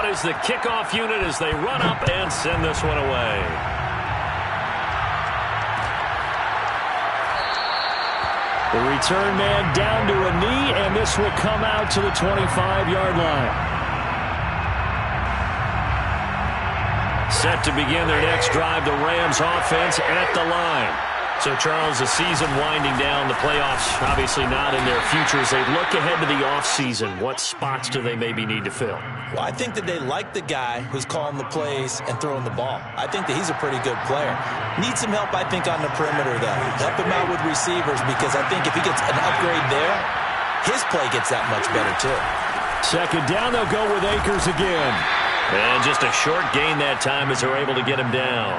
is the kickoff unit as they run up and send this one away. The return man down to a knee, and this will come out to the 25-yard line. Set to begin their next drive, the Rams offense at the line. So, Charles, the season winding down, the playoffs obviously not in their future. As they look ahead to the offseason, what spots do they maybe need to fill? Well, I think that they like the guy who's calling the plays and throwing the ball. I think that he's a pretty good player. Needs some help, I think, on the perimeter, though. Help him out with receivers, because I think if he gets an upgrade there, his play gets that much better, too. Second down, they'll go with Akers again. And just a short gain that time as they're able to get him down.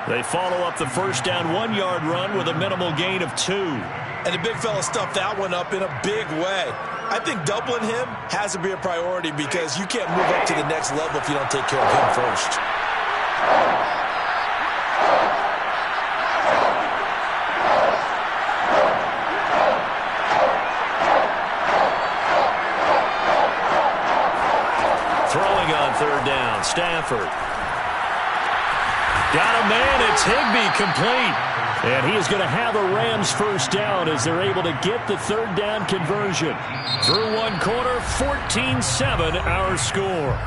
They follow up the first down 1-yard run with a minimal gain of 2. And the big fella stuffed that one up in a big way. I think doubling him has to be a priority, because you can't move up to the next level if you don't take care of him first. Throwing on third down, Stafford. Got a man, it's Higbee, complete. And he is going to have a Rams first down as they're able to get the third down conversion. Through one quarter, 14-7 our score.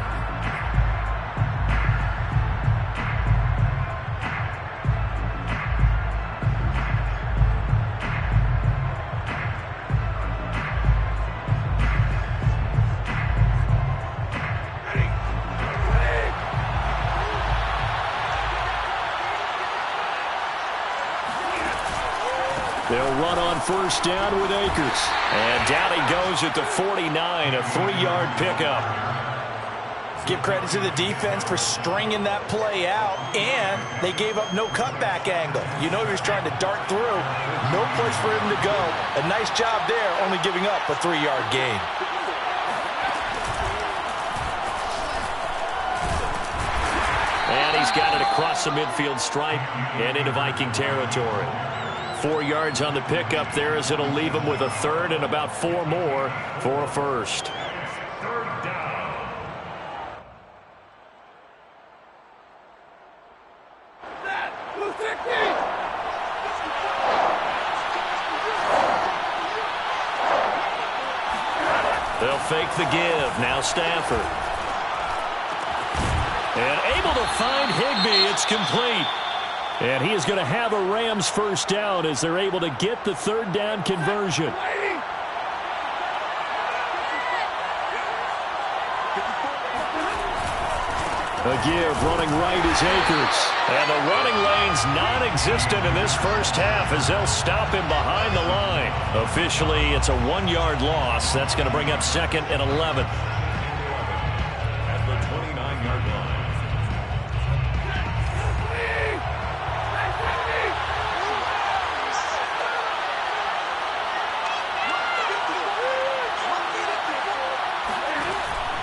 They'll run on first down with Akers. And down he goes at the 49, a 3-yard pickup. Give credit to the defense for stringing that play out, and they gave up no cutback angle. You know he was trying to dart through. No place for him to go. A nice job there, only giving up a 3-yard gain. And he's got it across the midfield stripe and into Viking territory. 4 yards on the pickup there, as it'll leave him with a third and about 4 more for a first. Third down. They'll fake the give. Now Stafford. And able to find Higbee. It's complete. And he is going to have a Rams first down as they're able to get the third down conversion. A give running right is Akers. And the running lane's non-existent in this first half as they'll stop him behind the line. Officially, it's a 1-yard loss. That's going to bring up second and 11. At the 29-yard line.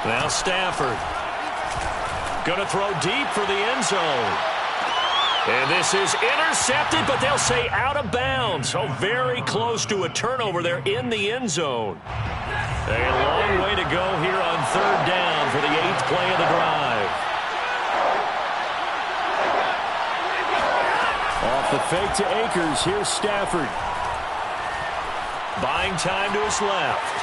Now Stafford. Going to throw deep for the end zone. And this is intercepted, but they'll say out of bounds. So very close to a turnover there in the end zone. A long way to go here on third down for the 8th play of the drive. Off the fake to Akers. Here's Stafford. Buying time to his left.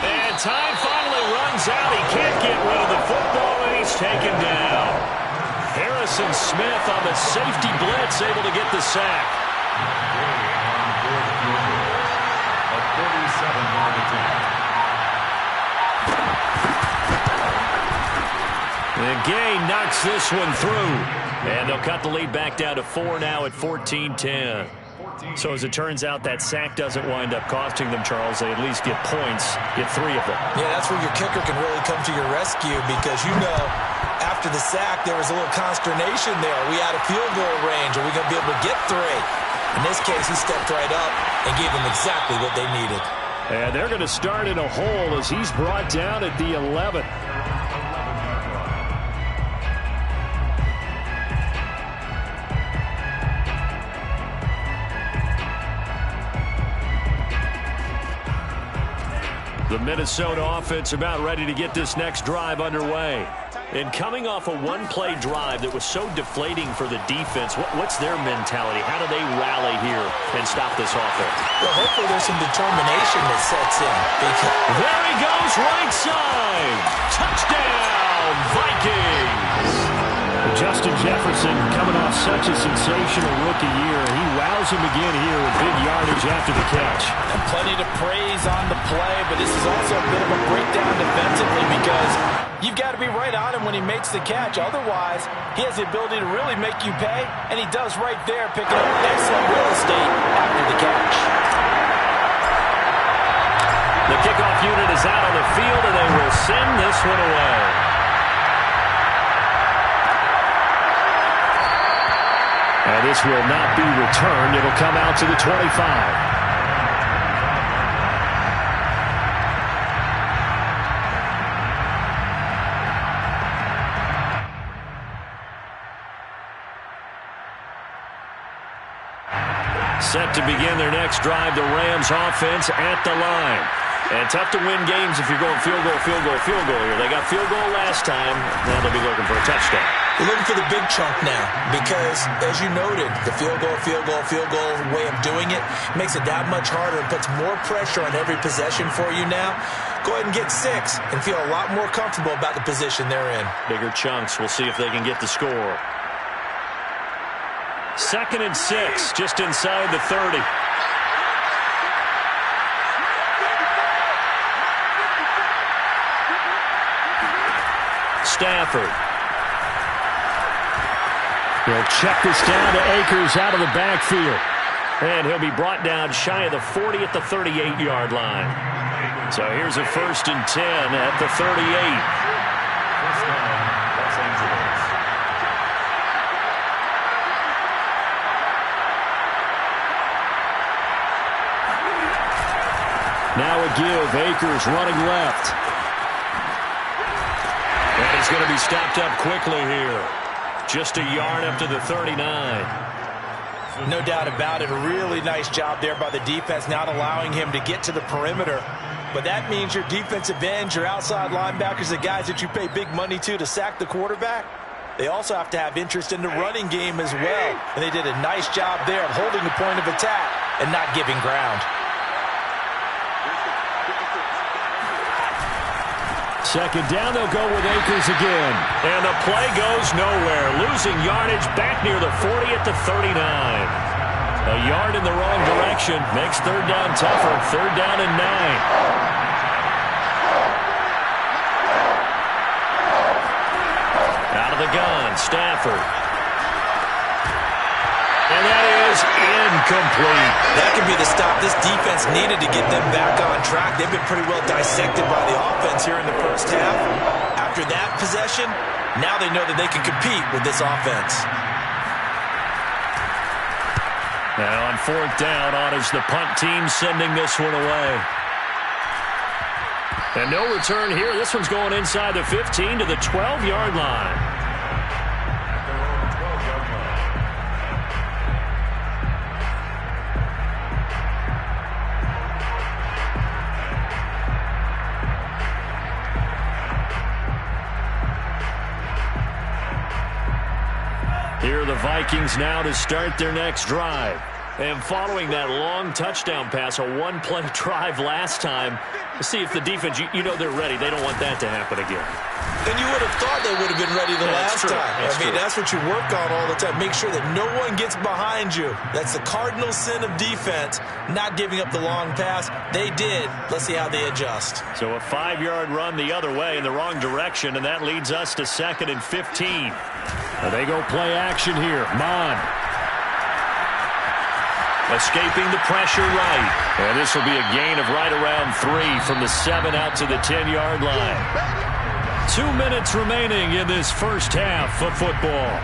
And time finally runs out. He can't get rid of the football, and he's taken down. Harrison Smith on the safety blitz, able to get the sack. A 47-yard attempt. And Gay knocks this one through. And they'll cut the lead back down to 4 now at 14-10. So as it turns out, that sack doesn't wind up costing them, Charles. They at least get points, get 3 of them. Yeah, that's where your kicker can really come to your rescue, because you know after the sack there was a little consternation there. Are we out of field goal range? Are we going to be able to get 3? In this case, he stepped right up and gave them exactly what they needed. And they're going to start in a hole as he's brought down at the 11. The Minnesota offense about ready to get this next drive underway. And coming off a one-play drive that was so deflating for the defense, what's their mentality? How do they rally here and stop this offense? Well, hopefully there's some determination that sets in. There he goes, right side. Touchdown, Vikings. Justin Jefferson coming off such a sensational rookie year. He wows him again here with big yardage after the catch. And plenty to praise on the play, but this is also a bit of a breakdown defensively because you've got to be right on him when he makes the catch. Otherwise, he has the ability to really make you pay, and he does right there, picking up excellent real estate after the catch. The kickoff unit is out on the field, and they will send this one away. And this will not be returned. It'll come out to the 25. Set to begin their next drive, the Rams offense at the line. And tough to win games if you're going field goal, field goal, field goal here. They got field goal last time. Now they'll be looking for a touchdown. They're looking for the big chunk now because, as you noted, the field goal way of doing it makes it that much harder and puts more pressure on every possession for you now. Go ahead and get 6 and feel a lot more comfortable about the position they're in. Bigger chunks. We'll see if they can get the score. 2nd and 6, just inside the 30. Stafford. He'll check this down to Akers out of the backfield. And he'll be brought down shy of the 40 at the 38-yard line. So here's a 1st and 10 at the 38. First down, Los Angeles. Now a give. Akers running left. And he's going to be stopped up quickly here. Just a yard up to the 39. No doubt about it. A really nice job there by the defense, not allowing him to get to the perimeter. But that means your defensive ends, your outside linebackers, the guys that you pay big money to sack the quarterback, they also have to have interest in the running game as well. And they did a nice job there of holding the point of attack and not giving ground. Second down, they'll go with Akers again. And the play goes nowhere. Losing yardage back near the 40 at the 39. A yard in the wrong direction makes 3rd down tougher. 3rd down and 9. Out of the gun, Stafford. And that is incomplete. That could be the stop this defense needed to get them back on track. They've been pretty well dissected by the offense here in the first half. After that possession, now they know that they can compete with this offense. Now on 4th down, on is the punt team sending this one away. And no return here. This one's going inside the 15 to the 12-yard line. Here are the Vikings now to start their next drive. And following that long touchdown pass, a one-play drive last time, see if the defense, you know they're ready. They don't want that to happen again. And you would have thought they would have been ready the last time. That's what you work on all the time. Make sure that no one gets behind you. That's the cardinal sin of defense, not giving up the long pass. They did. Let's see how they adjust. So a 5-yard run the other way in the wrong direction, and that leads us to 2nd and 15. And they go play action here. Mon. Escaping the pressure right. And this will be a gain of right around 3 from the 7 out to the 10-yard line. 2 minutes remaining in this first half of football.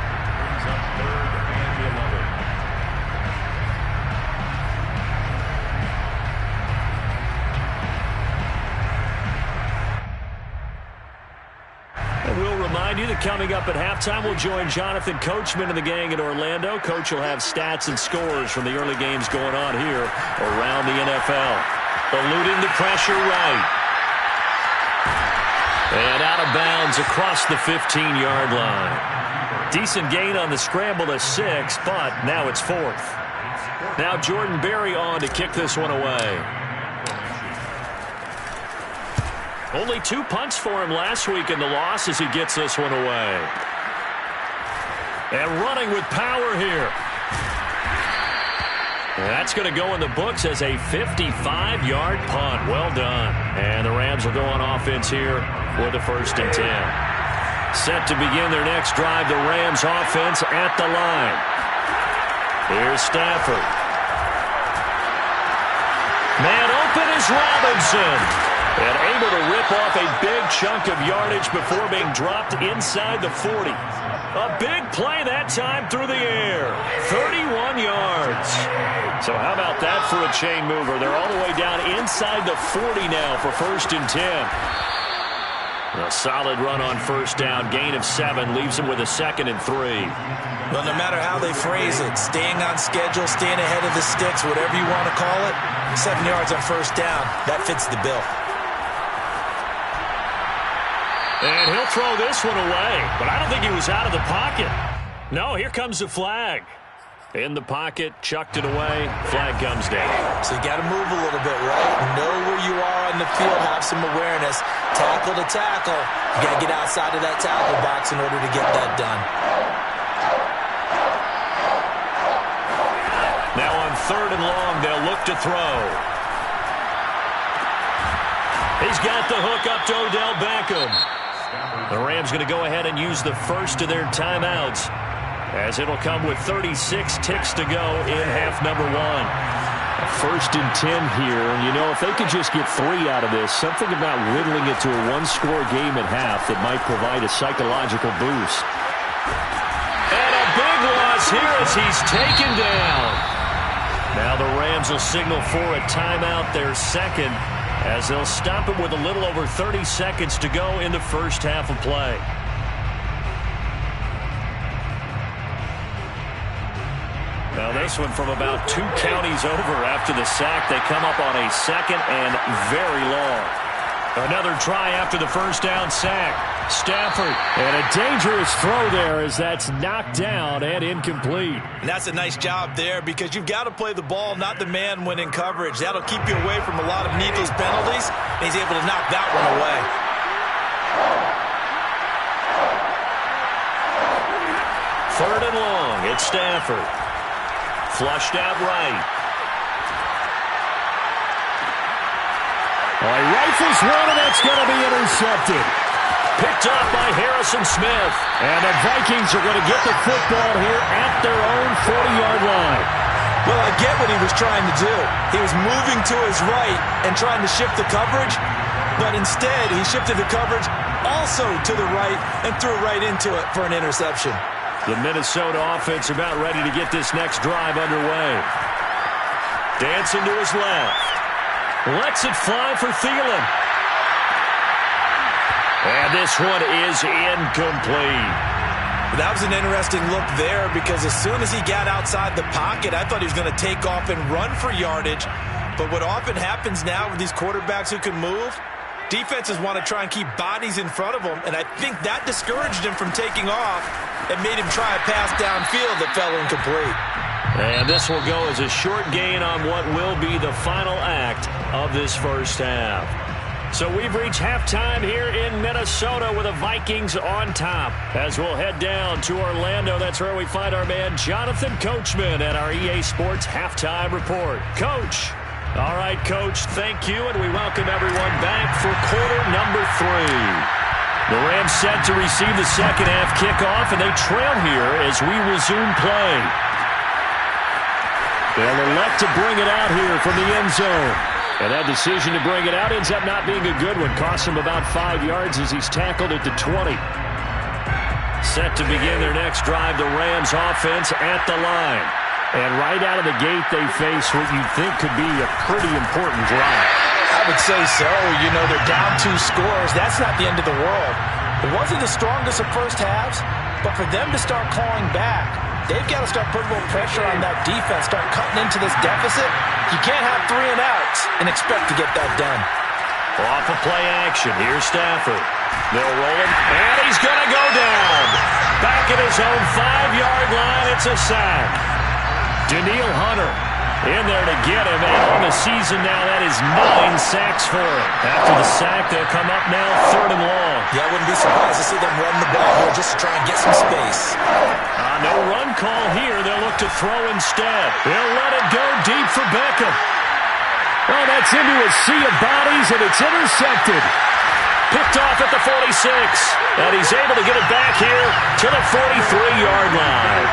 And we'll remind you that coming up at halftime, we'll join Jonathan Coachman and the gang in Orlando. Coach will have stats and scores from the early games going on here around the NFL. Eluding the pressure right. And out of bounds across the 15-yard line. Decent gain on the scramble to 6, but now it's 4th. Now Jordan Berry on to kick this one away. Only 2 punts for him last week in the loss as he gets this one away. And running with power here. And that's going to go in the books as a 55-yard punt. Well done. And the Rams will go on offense here for the 1st and 10. Set to begin their next drive, the Rams offense at the line. Here's Stafford. Man open is Robinson. And able to rip off a big chunk of yardage before being dropped inside the 40. A big play that time through the air. 31 yards. So how about that for a chain mover? They're all the way down inside the 40 now for 1st and 10. A solid run on 1st down. Gain of 7 leaves them with a 2nd and 3. Well, no matter how they phrase it, staying on schedule, staying ahead of the sticks, whatever you want to call it, 7 yards on 1st down, that fits the bill. And he'll throw this one away, but I don't think he was out of the pocket. No, here comes the flag. In the pocket, chucked it away, flag comes down. So you got to move a little bit, right? Know where you are on the field, have some awareness. Tackle to tackle. You got to get outside of that tackle box in order to get that done. Now on 3rd and long, they'll look to throw. He's got the hook up to Odell Beckham. The Rams going to go ahead and use the first of their timeouts, as it'll come with 36 ticks to go in half number 1. 1st and 10 here, and you know, if they could just get 3 out of this, something about whittling it to a 1-score game at half that might provide a psychological boost. And a big loss here as he's taken down. Now the Rams will signal for a timeout, their 2nd, as they'll stop it with a little over 30 seconds to go in the 1st half of play. Now this one from about 2 counties over after the sack. They come up on a 2nd and very long. Another try after the 1st down sack. Stafford. And a dangerous throw there as that's knocked down and incomplete. And that's a nice job there because you've got to play the ball, not the man when in coverage. That'll keep you away from a lot of needless penalties, and he's able to knock that one away. 3rd and long. It's Stafford. Flushed out right. He rifles one, and that's going to be intercepted. Picked up by Harrison Smith. And the Vikings are going to get the football here at their own 40-yard line. Well, I get what he was trying to do. He was moving to his right and trying to shift the coverage, but instead he shifted the coverage also to the right and threw right into it for an interception. The Minnesota offense about ready to get this next drive underway. Dancing to his left. Lets it fly for Thielen. And this one is incomplete. That was an interesting look there because as soon as he got outside the pocket, I thought he was going to take off and run for yardage. But what often happens now with these quarterbacks who can move, defenses want to try and keep bodies in front of them, and I think that discouraged him from taking off and made him try a pass downfield that fell incomplete. And this will go as a short gain on what will be the final act of this 1st half. So we've reached halftime here in Minnesota with the Vikings on top. As we'll head down to Orlando, that's where we find our man Jonathan Coachman at our EA Sports Halftime Report. Coach. All right, Coach, thank you, and we welcome everyone back for quarter number 3. The Rams set to receive the 2nd half kickoff, and they trail here as we resume play. They'll elect to bring it out here from the end zone. And that decision to bring it out ends up not being a good one. Costs him about 5 yards as he's tackled at the 20. Set to begin their next drive, the Rams offense at the line. And right out of the gate, they face what you'd think could be a pretty important drive. I would say so. You know, they're down 2 scores. That's not the end of the world. It wasn't the strongest of first halves, but for them to start clawing back, they've got to start putting a little pressure on that defense, start cutting into this deficit. You can't have 3 and outs and expect to get that done. Off of play action, here's Stafford. They'll roll him, and he's going to go down. Back at his own 5-yard line, it's a sack. Danielle Hunter in there to get him, and on the season now, that is 9 sacks for him. After the sack, they'll come up now 3rd and long. Yeah, I wouldn't be surprised to see them run the ball here just to try and get some space. No run call here. They'll look to throw instead. They'll let it go deep for Beckham. Well, that's into a sea of bodies, and it's intercepted. Picked off at the 46. And he's able to get it back here to the 43-yard line.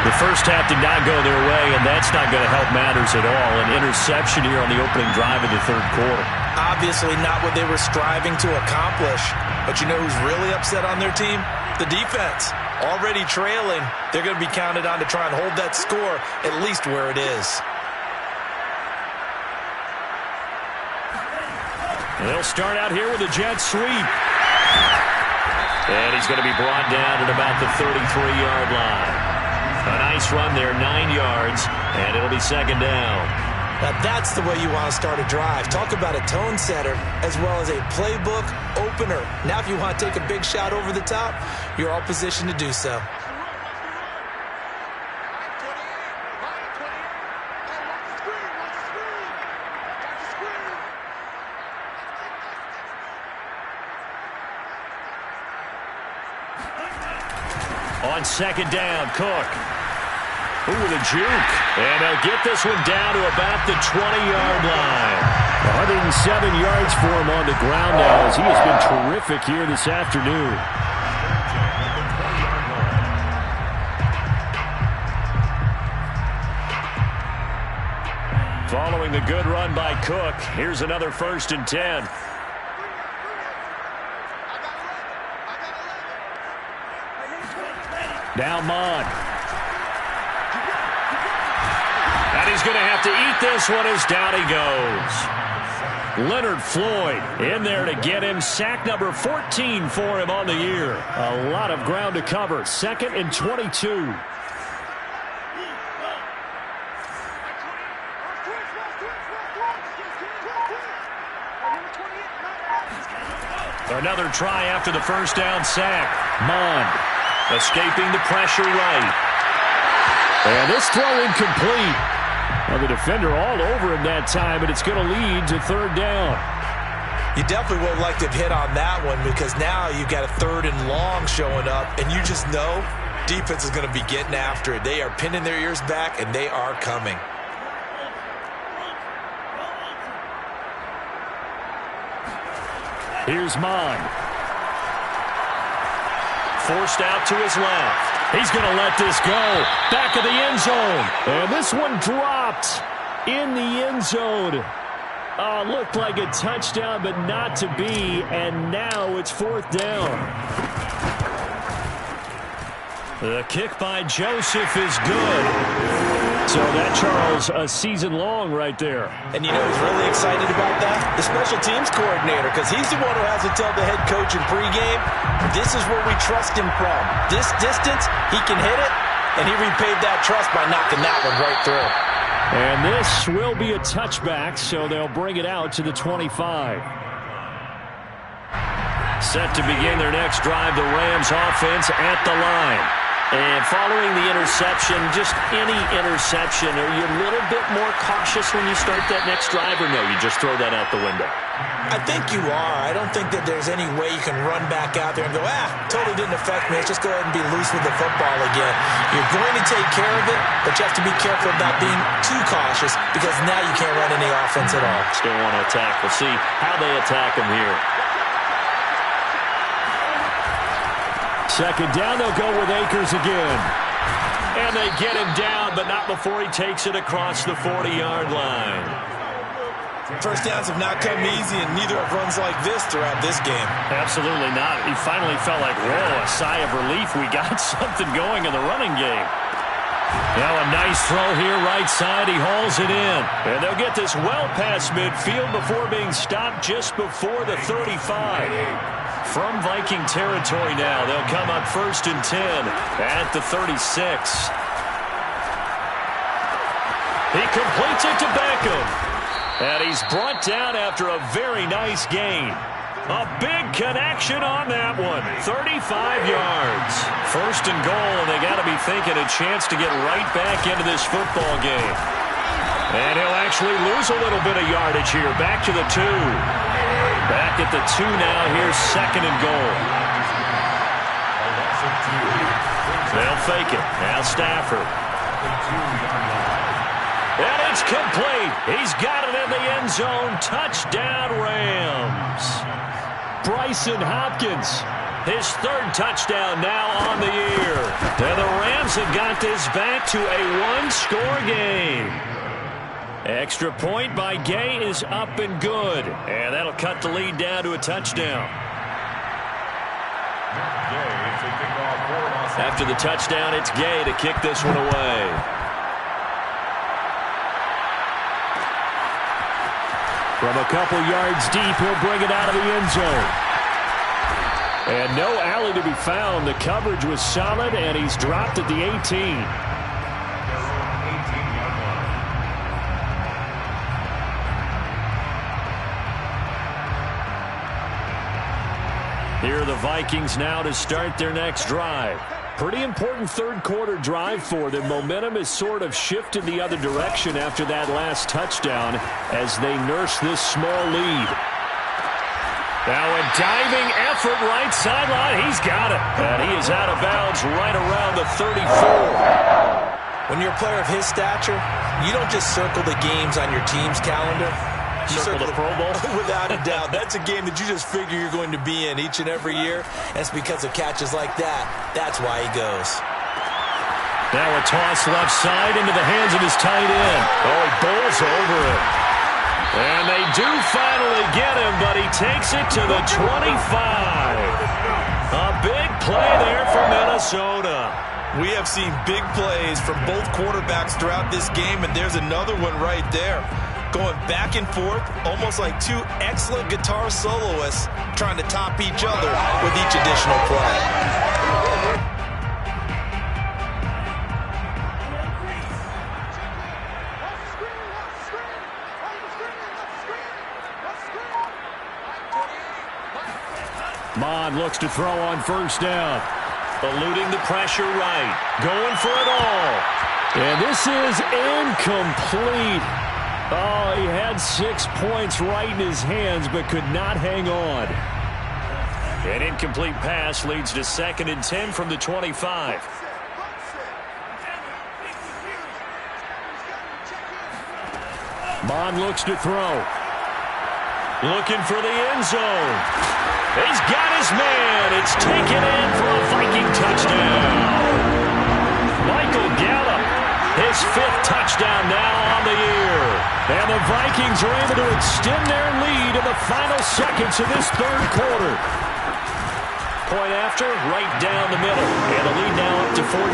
The first half did not go their way, and that's not going to help matters at all. An interception here on the opening drive of the 3rd quarter. Obviously not what they were striving to accomplish. But you know who's really upset on their team? The defense. Already trailing. They're going to be counted on to try and hold that score at least where it is. They'll start out here with a jet sweep. And he's going to be brought down at about the 33-yard line. A nice run there, 9 yards, and it'll be 2nd down. Now that's the way you want to start a drive. Talk about a tone setter as well as a playbook opener. Now if you want to take a big shot over the top, you're all positioned to do so. On 2nd down, Cook. Ooh, with a juke. And they'll get this one down to about the 20-yard line. 107 yards for him on the ground now, as he has been terrific here this afternoon. Following the good run by Cook, here's another 1st and 10. Now Mond. And he's going to have to eat this one as down he goes. Leonard Floyd in there to get him. Sack number 14 for him on the year. A lot of ground to cover. 2nd and 22. Another try after the 1st down sack. Mond. Escaping the pressure right. And this throw incomplete. Well, the defender all over him that time, and it's going to lead to 3rd down. You definitely would like to have hit on that one because now you've got a 3rd and long showing up, and you just know defense is going to be getting after it. They are pinning their ears back, and they are coming. Here's Mond. Forced out to his left. He's going to let this go. Back of the end zone. And this one dropped in the end zone. Looked like a touchdown, but not to be. And now it's 4th down. The kick by Joseph is good. So that, Charles, a season long right there. And you know who's really excited about that? The special teams coordinator, because he's the one who has to tell the head coach in pregame, this is where we trust him from. This distance, he can hit it, and he repaid that trust by knocking that one right through. And this will be a touchback, so they'll bring it out to the 25. Set to begin their next drive, the Rams offense at the line. And following the interception, just any interception, are you a little bit more cautious when you start that next drive, or no, you just throw that out the window? I think you are. I don't think that there's any way you can run back out there and go, totally didn't affect me. Let's just go ahead and be loose with the football again. You're going to take care of it, but you have to be careful about being too cautious because now you can't run any offense at all. Still want to attack. We'll see how they attack him here. 2nd down, they'll go with Akers again. And they get him down, but not before he takes it across the 40-yard line. 1st downs have not come easy, and neither have runs like this throughout this game. Absolutely not. He finally felt like, whoa, a sigh of relief. We got something going in the running game. Now a nice throw here, right side. He hauls it in. And they'll get this well past midfield before being stopped just before the 35. From Viking territory now, they'll come up 1st and 10 at the 36. He completes it to Beckham. And he's brought down after a very nice gain. A big connection on that one. 35 yards. First and goal, and they got to be thinking a chance to get right back into this football game. And he'll actually lose a little bit of yardage here. Back to the 2. Back at the 2 now. Here's second and goal. They'll fake it. Now Stafford. And it's complete. He's got it in the end zone. Touchdown, Rams. Bryson Hopkins, his third touchdown now on the year. And the Rams have got this back to a one-score game. Extra point by Gay is up and good. And that'll cut the lead down to a touchdown. After the touchdown, it's Gay to kick this one away. From a couple yards deep, he'll bring it out of the end zone. And no alley to be found. The coverage was solid, and he's dropped at the 18. Here are the Vikings now to start their next drive. Pretty important third-quarter drive for them. Momentum has sort of shifted the other direction after that last touchdown as they nurse this small lead. Now a diving effort right sideline. He's got it. And he is out of bounds right around the 34. When you're a player of his stature, you don't just circle the games on your team's calendar. You circle the Pro Bowl? Without a doubt. That's a game that you just figure you're going to be in each and every year. And it's because of catches like that. That's why he goes. Now a toss left side into the hands of his tight end. Oh, he bowls over it. And they do finally get him, but he takes it to the 25. A big play there for Minnesota. We have seen big plays from both quarterbacks throughout this game, and there's another one right there. Going back and forth, almost like two excellent guitar soloists trying to top each other with each additional play. Mond looks to throw on first down. Eluding the pressure right. Going for it all. And this is incomplete. Oh, he had 6 points right in his hands, but could not hang on. An incomplete pass leads to 2nd and 10 from the 25. Mond looks to throw. Looking for the end zone. He's got his man. It's taken in for a Viking touchdown. Michael Gallup, his 5th touchdown now on the year. And the Vikings are able to extend their lead in the final seconds of this third quarter. Point after, right down the middle. And the lead now up to 14.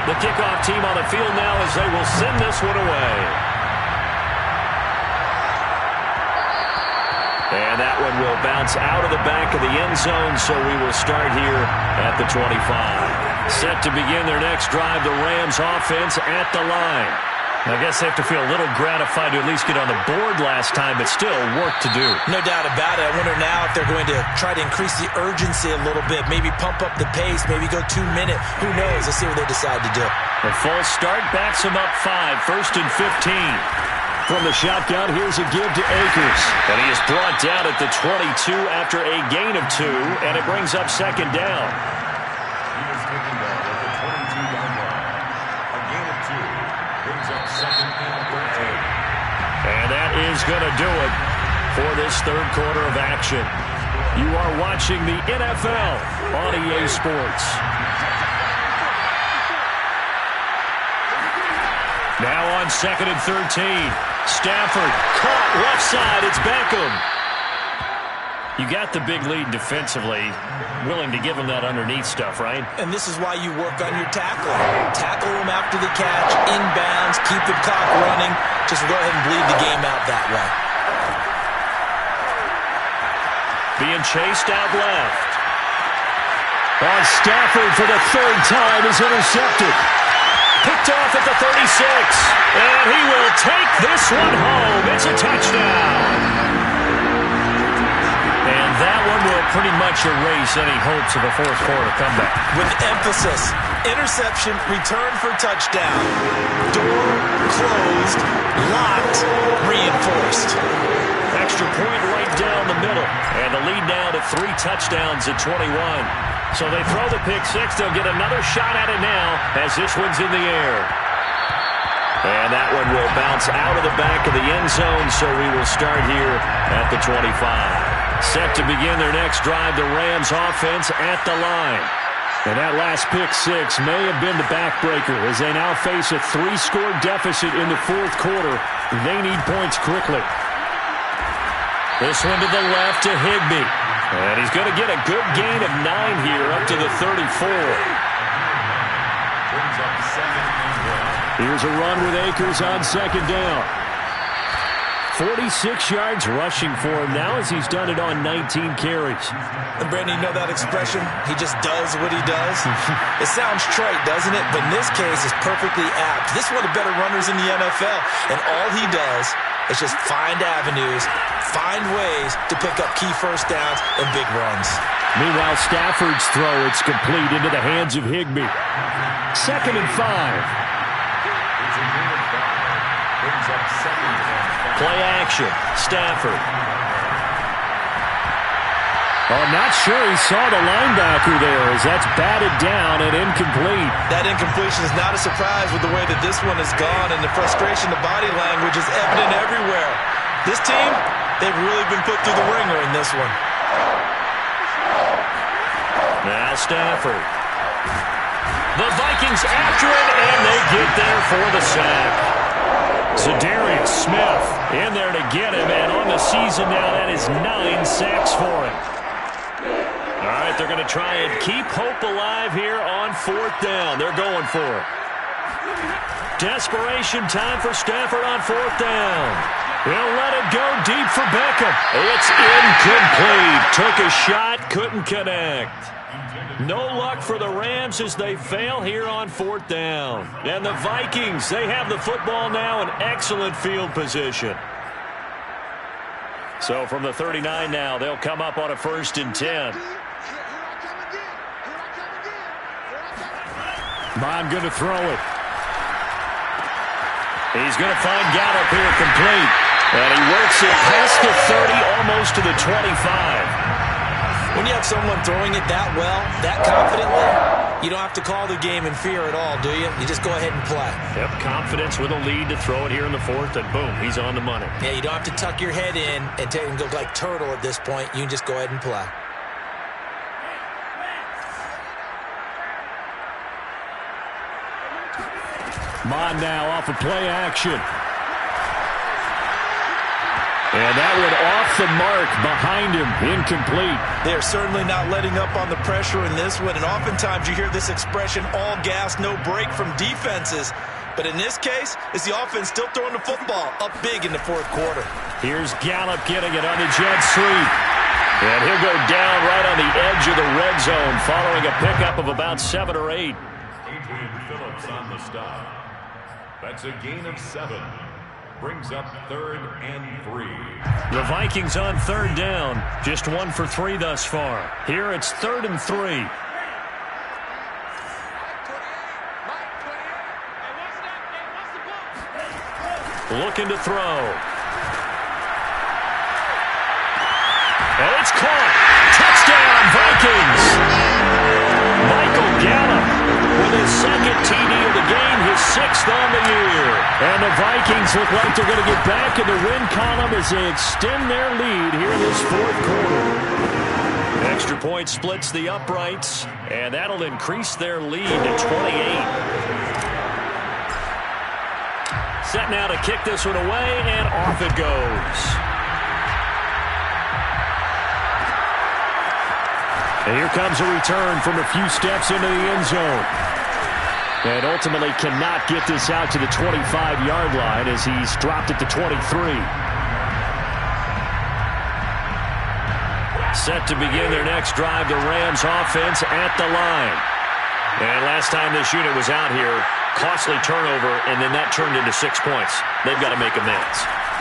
The kickoff team on the field now as they will send this one away. And that one will bounce out of the back of the end zone, so we will start here at the 25. Set to begin their next drive, the Rams offense at the line. I guess they have to feel a little gratified to at least get on the board last time, but still work to do. No doubt about it. I wonder now if they're going to try to increase the urgency a little bit, maybe pump up the pace, maybe go 2-minute. Who knows? Let's see what they decide to do. The full start backs them up 5, 1st and 15. From the shotgun, here's a give to Akers. And he is brought down at the 22 after a gain of 2, and it brings up 2nd down. He is taken down at the 22-yard line. A gain of 2 brings up 2nd and 13. And that is going to do it for this third quarter of action. You are watching the NFL on EA Sports. Now on 2nd and 13. Stafford caught left side. It's Beckham. You got the big lead defensively. Willing to give him that underneath stuff, right? And this is why you work on your tackling. Tackle him after the catch, inbounds, keep the clock running. Just go ahead and bleed the game out that way. Being chased out left. On Stafford for the 3rd time is intercepted. Picked off at the 36. And he will take this one home. It's a touchdown. And that one will pretty much erase any hopes of a fourth quarter comeback. With emphasis, interception, return for touchdown. Door closed, locked, reinforced. Extra point right down the middle. And the lead now to 3 touchdowns at 21. So they throw the pick six. They'll get another shot at it now as this one's in the air. And that one will bounce out of the back of the end zone, so we will start here at the 25. Set to begin their next drive, the Rams offense at the line. And that last pick six may have been the backbreaker as they now face a 3-score deficit in the fourth quarter. They need points quickly. This one to the left to Higbee. And he's going to get a good gain of 9 here up to the 34. Here's a run with Akers on second down. 46 yards rushing for him now as he's done it on 19 carries. And Brandon, you know that expression? He just does what he does? It sounds trite, doesn't it? But in this case, it's perfectly apt. This is one of the better runners in the NFL. And all he does is just find avenues, find ways to pick up key first downs and big runs. Meanwhile, Stafford's throw, it's complete into the hands of Higbee. 2nd and 5. Play action. Stafford. Oh, not sure he saw the linebacker there as that's batted down and incomplete. That incompletion is not a surprise with the way that this one has gone, and the frustration, the body language is evident everywhere. This team, they've really been put through the ringer in this one. Now Stafford. The Vikings after it, and they get there for the sack. Za'Darius Smith in there to get him, and on the season now, that is 9 sacks for him. All right, they're going to try and keep hope alive here on 4th down. They're going for it. Desperation time for Stafford on 4th down. He'll let it go deep for Beckham. It's incomplete. Took a shot, couldn't connect. No luck for the Rams as they fail here on 4th down. And the Vikings, they have the football now in excellent field position. So from the 39 now, they'll come up on a 1st and 10. Bond going to throw it. He's going to find Gallup here complete. And he works it past the 30, almost to the 25. When you have someone throwing it that well, that confidently, you don't have to call the game in fear at all, do you? You just go ahead and play. Yep, confidence with a lead to throw it here in the 4th, and boom, he's on the money. Yeah, you don't have to tuck your head in and go like turtle at this point. You can just go ahead and play. Mond now off of play action. And that one off the mark behind him, incomplete. They are certainly not letting up on the pressure in this one, and oftentimes you hear this expression, all gas, no break from defenses. But in this case, it's the offense still throwing the football up big in the 4th quarter. Here's Gallup getting it on the jet sweep. And he'll go down right on the edge of the red zone following a pickup of about 7 or 8. Adrian Phillips on the stop. That's a gain of 7. Brings up 3rd and 3. The Vikings on 3rd down. Just 1 for 3 thus far. Here it's 3rd and 3. Looking to throw. And it's caught. Touchdown, Vikings. Michael Gallup with his 2nd TD of the game, his 6th on the year. And the Vikings look like they're going to get back in the win column as they extend their lead here in this 4th quarter. Extra point splits the uprights, and that'll increase their lead to 28. Set now to kick this one away, and off it goes. And here comes a return from a few steps into the end zone. And ultimately cannot get this out to the 25-yard line as he's dropped it to 23. Set to begin their next drive, the Rams offense at the line. And last time this unit was out here, Costly turnover, and then that turned into 6 points. They've got to make amends.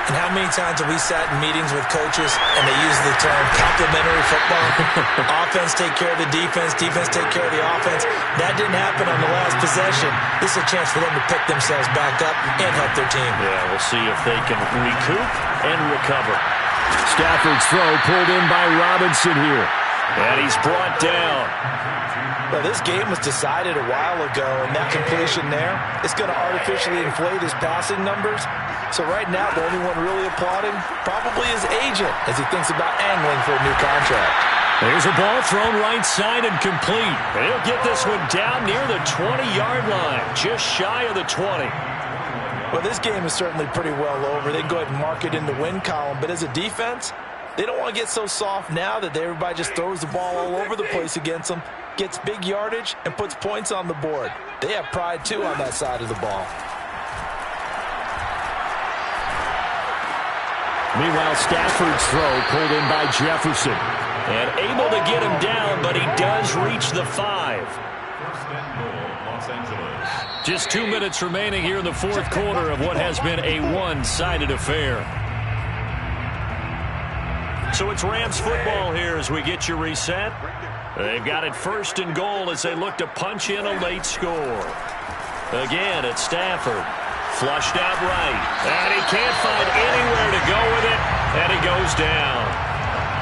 And how many times have we sat in meetings with coaches and they use the term complementary football? Offense take care of the defense, defense take care of the offense. That didn't happen on the last possession. This is a chance for them to pick themselves back up and help their team. Yeah, we'll see if they can recoup and recover. Stafford's throw pulled in by Robinson here. And he's brought down. Well, this game was decided a while ago, and that completion there is going to artificially inflate his passing numbers. So right now, the only one really applauding probably his agent as he thinks about angling for a new contract. There's a ball thrown right side and complete. And he'll get this one down near the 20-yard line, just shy of the 20. Well, this game is certainly pretty well over. They can go ahead and mark it in the win column, but as a defense, they don't want to get so soft now that everybody just throws the ball all over the place against them, gets big yardage, and puts points on the board. They have pride, too, on that side of the ball. Meanwhile, Stafford's throw pulled in by Jefferson. And able to get him down, but he does reach the 5. First and goal, Los Angeles. Just 2 minutes remaining here in the fourth quarter of what has been a one-sided affair. So it's Rams football here as we get you reset. They've got it first and goal as they look to punch in a late score. Again, it's Stafford. Flushed out right. And he can't find anywhere to go with it. And he goes down.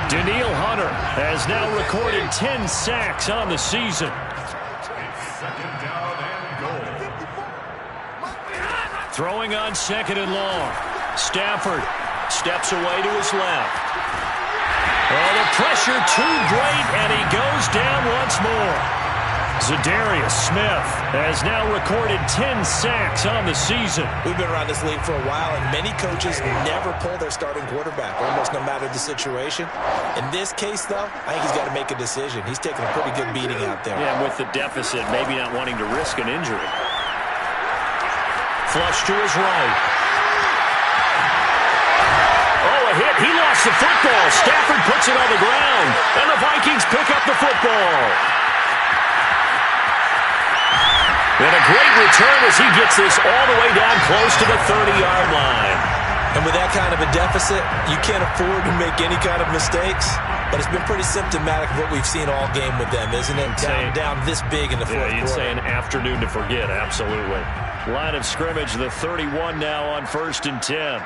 Danielle Hunter has now recorded 10 sacks on the season. It's second down and goal. Throwing on second and long. Stafford steps away to his left. Oh, the pressure too great, and he goes down once more. Zadarius Smith has now recorded 10 sacks on the season. We've been around this league for a while, and many coaches never pull their starting quarterback, almost no matter the situation. In this case, though, I think he's got to make a decision. He's taking a pretty good beating out there. Yeah, with the deficit, maybe not wanting to risk an injury. Flush to his right. Oh, a hit. He lost the football. Stafford puts it on the ground, and the Vikings pick up the football. And a great return as he gets this all the way down close to the 30-yard line. And with that kind of a deficit, you can't afford to make any kind of mistakes. But it's been pretty symptomatic of what we've seen all game with them, isn't it? Down this big in the fourth quarter. You'd say an afternoon to forget, absolutely. Line of scrimmage, the 31 now on 1st and 10.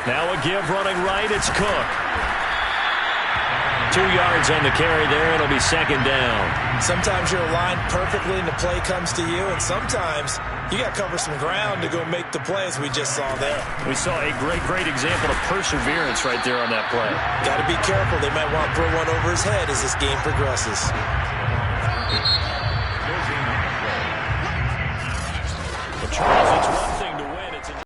Now a give running right, it's Cook. 2 yards on the carry there, it'll be second down. Sometimes you're aligned perfectly and the play comes to you, and sometimes you got to cover some ground to go make the play, as we just saw there. We saw a great example of perseverance right there on that play. Got to be careful. They might want to throw one over his head as this game progresses. The Chargers, it's